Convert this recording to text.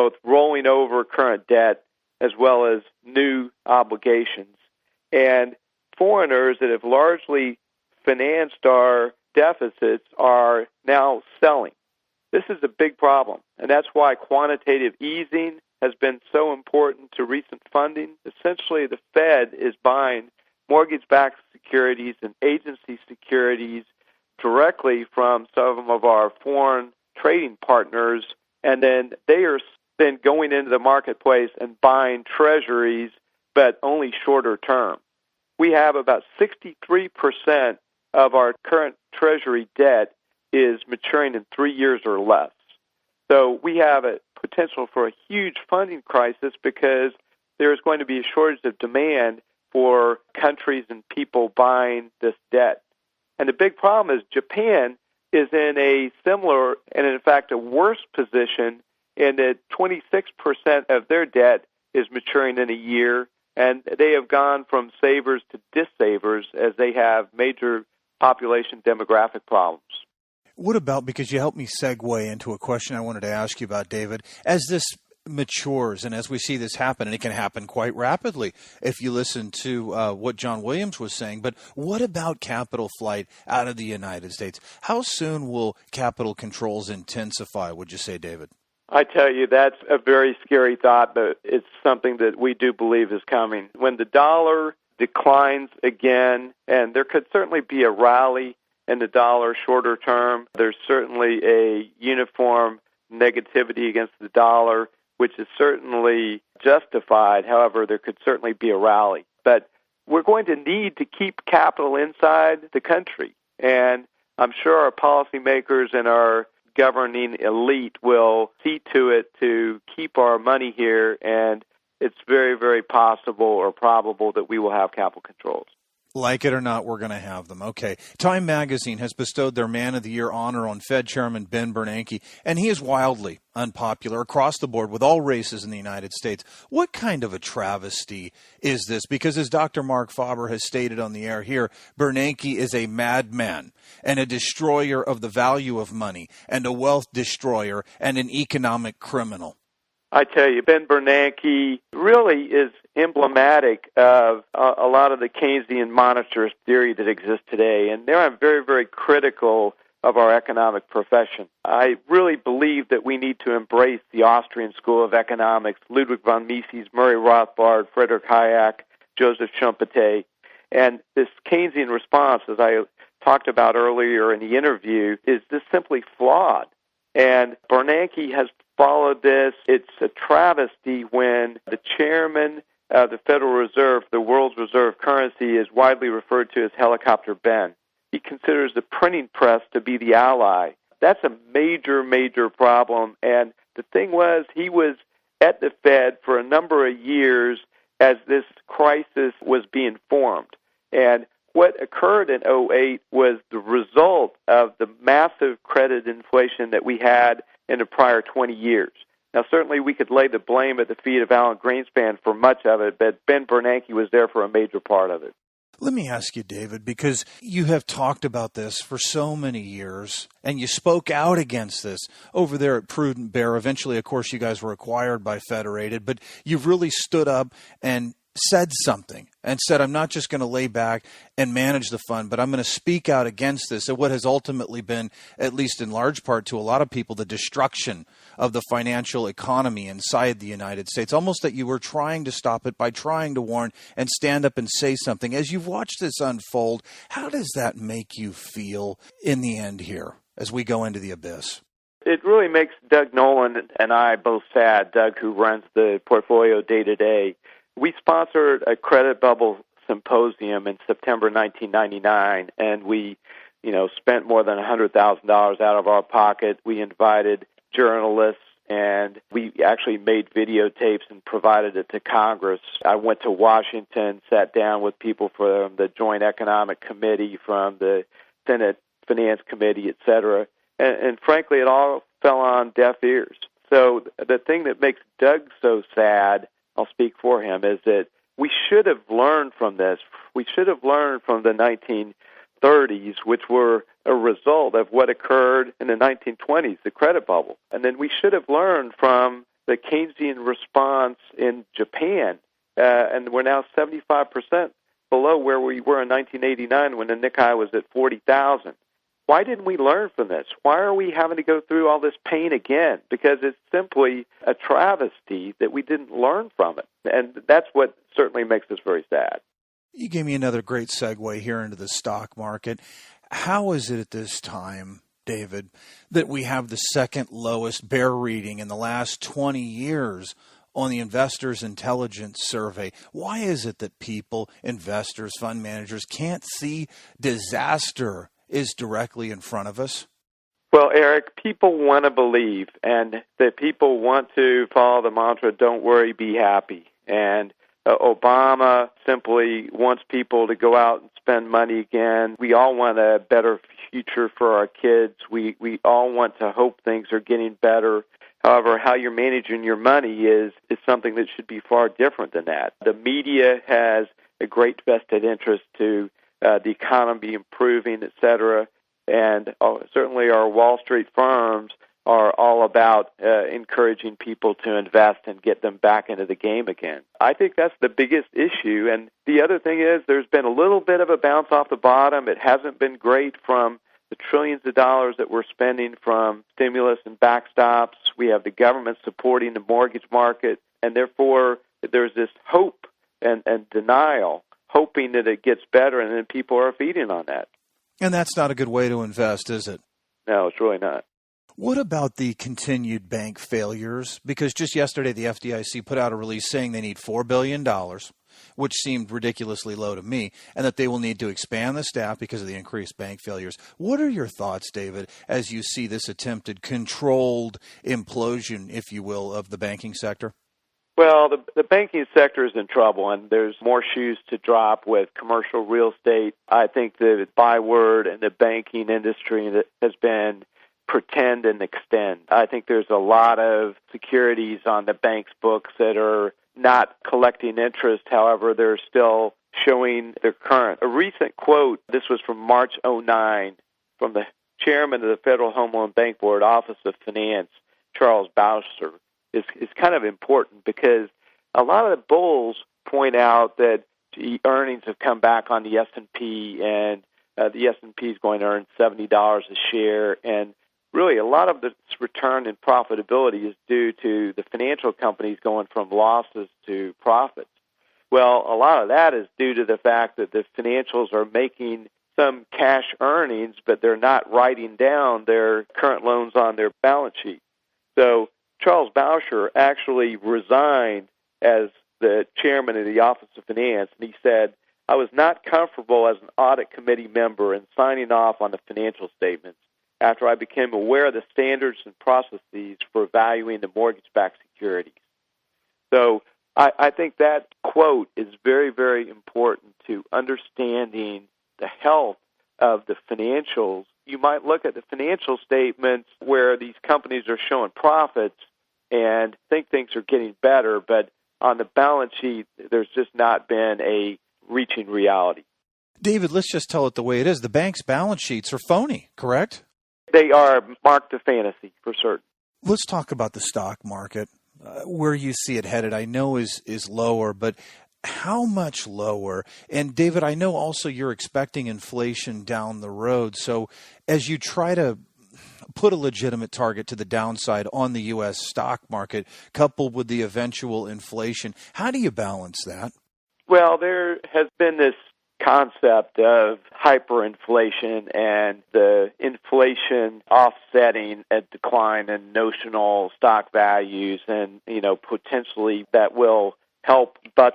both rolling over current debt as well as new obligations. And foreigners that have largely financed our deficits are now selling. This is a big problem, and that's why quantitative easing has been so important to recent funding. Essentially, the Fed is buying mortgage-backed securities and agency securities directly from some of our foreign trading partners, and then they are then going into the marketplace and buying treasuries, but only shorter term. We have about 63% of our current treasury debt is maturing in 3 years or less. So we have a potential for a huge funding crisis because there is going to be a shortage of demand for countries and people buying this debt. And the big problem is Japan is in a similar and, in fact, a worse position in that 26% of their debt is maturing in a year, and they have gone from savers to dissavers as they have major population demographic problems. What about, because you helped me segue into a question I wanted to ask you about, David, as this matures and as we see this happen, and it can happen quite rapidly if you listen to what John Williams was saying, but what about capital flight out of the United States? How soon will capital controls intensify, would you say, David? I tell you, that's a very scary thought, but it's something that we do believe is coming. When the dollar declines again, and there could certainly be a rally in the dollar shorter term, there's certainly a uniform negativity against the dollar, which is certainly justified. However, there could certainly be a rally. But we're going to need to keep capital inside the country. And I'm sure our policymakers and our governing elite will see to it to keep our money here, and it's very, very possible or probable that we will have capital controls. Like it or not, we're going to have them. Okay. Time Magazine has bestowed their Man of the Year honor on Fed Chairman Ben Bernanke, and he is wildly unpopular across the board with all races in the United States. What kind of a travesty is this? Because as Dr. Mark Faber has stated on the air here, Bernanke is a madman and a destroyer of the value of money and a wealth destroyer and an economic criminal. I tell you, Ben Bernanke really is emblematic of a lot of the Keynesian monetarist theory that exists today. And there I'm very, very critical of our economic profession. I really believe that we need to embrace the Austrian School of Economics, Ludwig von Mises, Murray Rothbard, Friedrich Hayek, Joseph Schumpeter. And this Keynesian response, as I talked about earlier in the interview, is just simply flawed. And Bernanke has followed this. It's a travesty when the chairman of the Federal Reserve, the world's reserve currency, is widely referred to as Helicopter Ben. He considers the printing press to be the ally. That's a major, major problem. And the thing was, he was at the Fed for a number of years as this crisis was being formed. And what occurred in 2008 was the result of the massive credit inflation that we had in the prior 20 years. Now, certainly we could lay the blame at the feet of Alan Greenspan for much of it, but Ben Bernanke was there for a major part of it. Let me ask you, David, because you have talked about this for so many years, and you spoke out against this over there at Prudent Bear. Eventually, of course, you guys were acquired by Federated, but you've really stood up and said something and said, I'm not just going to lay back and manage the fund, but I'm going to speak out against this at what has ultimately been, at least in large part to a lot of people, the destruction of the financial economy inside the United States, almost that you were trying to stop it by trying to warn and stand up and say something. As you've watched this unfold, how does that make you feel in the end here as we go into the abyss? It really makes Doug Nolan and I both sad, Doug, who runs the portfolio day-to-day. We sponsored a credit bubble symposium in September 1999, and we, spent more than $100,000 out of our pocket. We invited journalists, and we actually made videotapes and provided it to Congress. I went to Washington, sat down with people from the Joint Economic Committee, from the Senate Finance Committee, et cetera, and frankly, it all fell on deaf ears. So the thing that makes Doug so sad, I'll speak for him, is that we should have learned from this. We should have learned from the 1930s, which were a result of what occurred in the 1920s, the credit bubble. And then we should have learned from the Keynesian response in Japan, and we're now 75% below where we were in 1989 when the Nikkei was at 40,000. Why didn't we learn from this? Why are we having to go through all this pain again? Because it's simply a travesty that we didn't learn from it. And that's what certainly makes us very sad. You gave me another great segue here into the stock market. How is it at this time, David, that we have the second lowest bear reading in the last 20 years on the Investors Intelligence Survey? Why is it that people, investors, fund managers can't see disaster is directly in front of us? Well, Eric, people want to believe, and that people want to follow the mantra, don't worry, be happy. And Obama simply wants people to go out and spend money again. We all want a better future for our kids. We all want to hope things are getting better. However, how you're managing your money is something that should be far different than that. The media has a great vested interest to the economy improving, et cetera, and certainly our Wall Street firms are all about encouraging people to invest and get them back into the game again. I think that's the biggest issue. And the other thing is there's been a little bit of a bounce off the bottom. It hasn't been great from the trillions of dollars that we're spending from stimulus and backstops. We have the government supporting the mortgage market, and therefore there's this hope and denial, hoping that it gets better, and then people are feeding on that. And that's not a good way to invest, is it? No, it's really not. What about the continued bank failures? Because just yesterday, the FDIC put out a release saying they need $4 billion, which seemed ridiculously low to me, and that they will need to expand the staff because of the increased bank failures. What are your thoughts, David, as you see this attempted controlled implosion, if you will, of the banking sector? Well, the banking sector is in trouble, and there's more shoes to drop with commercial real estate. I think the byword in the banking industry that has been pretend and extend. I think there's a lot of securities on the bank's books that are not collecting interest. However, they're still showing their current. A recent quote, this was from March 2009, from the chairman of the Federal Home Loan Bank Board, Office of Finance, Charles Bauscher, is kind of important because a lot of the bulls point out that the earnings have come back on the S&P, and the S&P is going to earn $70 a share, and really a lot of this return in profitability is due to the financial companies going from losses to profits. Well, a lot of that is due to the fact that the financials are making some cash earnings, but they're not writing down their current loans on their balance sheet. So Charles Bauscher actually resigned as the chairman of the Office of Finance, and he said, I was not comfortable as an audit committee member in signing off on the financial statements after I became aware of the standards and processes for valuing the mortgage-backed securities. So I think that quote is very, very important to understanding the health of the financials. You might look at the financial statements where these companies are showing profits and think things are getting better, but on the balance sheet, there's just not been a reaching reality. David, let's just tell it the way it is. The bank's balance sheets are phony, correct? They are marked to fantasy, for certain. Let's talk about the stock market. Where you see it headed, I know is lower, but how much lower? And David, I know also you're expecting inflation down the road. So as you try to put a legitimate target to the downside on the U.S. stock market, coupled with the eventual inflation, how do you balance that? Well, there has been this concept of hyperinflation and the inflation offsetting a decline in notional stock values, and potentially that will help buttress